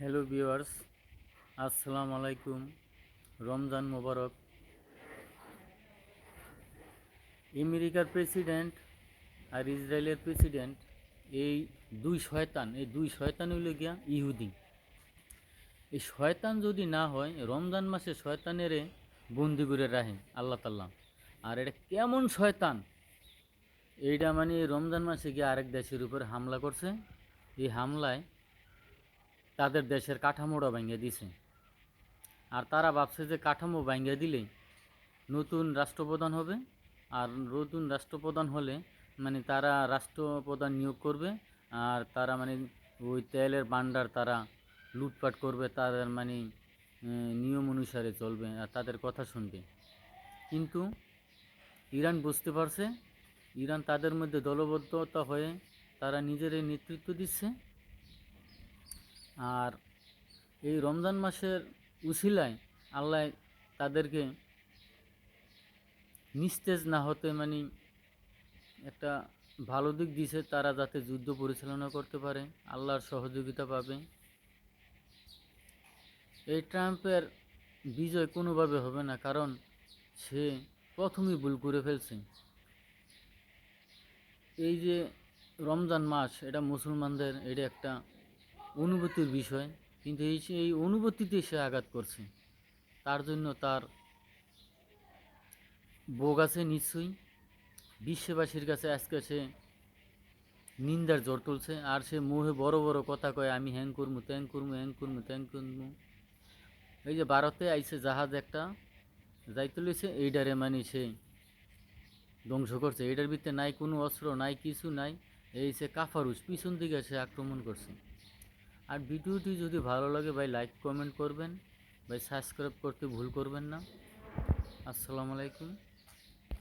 Hello viewers, আসসালামু আলাইকুম। রমজান মোবারক। আমেরিকার প্রেসিডেন্ট আর ইসরায়েলের প্রেসিডেন্ট এই দুই শয়তান হইল গিয়া ইহুদি। এই শয়তান যদি না হয়, রমজান মাসে শয়তানেরে বন্দি করে রাখে আল্লাহ তাল্লাহ। আর এটা কেমন শয়তান, এইটা মানে রমজান মাসে গিয়ে আরেক দেশের উপর হামলা করছে। এই হামলায় তাদের দেশের কাঠামোটা ভেঙে দিছে। আর তারা ভাবছে যে কাঠামো ভেঙে দিলেই নতুন রাষ্ট্রপ্রধান হবে। আর নতুন রাষ্ট্রপ্রধান হলে মানে তারা রাষ্ট্রপ্রধান নিয়োগ করবে। আর তারা মানে ওই তেলের ভান্ডার তারা লুটপাট করবে, তাদের মানে নিয়ম অনুসারে চলবে আর তাদের কথা শুনবে। কিন্তু ইরান বুঝতে পারছে, ইরান তাদের মধ্যে দলবদ্ধতা হয়ে তারা নিজেরই নেতৃত্ব দিচ্ছে। আর এই রমজান মাসের উছিলায় আল্লাহ তাদেরকে নিস্তেজ না হতে মানে একটা ভালো দিক দিছে, তারা যাতে যুদ্ধ পরিচালনা করতে পারে, আল্লাহর সহযোগিতা পাবে। এই ট্রাম্পের বিজয় কোনোভাবে হবে না, কারণ সে প্রথমেই ভুল করে ফেলছে। এই যে রমজান মাস, এটা মুসলমানদের এটা একটা অনুভূতির বিষয়, কিন্তু এই অনুভূতিতে সে আঘাত করছে। তার জন্য তার ভোগ আছে নিশ্চয়ই। বিশ্ববাসীর কাছে আজকে সে নিন্দার জ্বর তুলছে। আর সে মুহে বড় বড় কথা কয়, আমি হ্যাং করমু, ত্যাং করমু, হ্যাং করমু, ত্যাং করমু। এই যে ভারতে আইসে জাহাজ একটা যাইতে লইছে, এইটারে মানে সে ধ্বংস করছে। এইটার ভিতরে নাই কোনো অস্ত্র, নাই কিছু নাই। এই সে কাফারুস পিছন দিকে সে আক্রমণ করছে। আর ভিডিওটি যদি ভালো লাগে ভাই লাইক কমেন্ট করবেন, ভাই সাবস্ক্রাইব করতে ভুল করবেন না। আসসালামু আলাইকুম।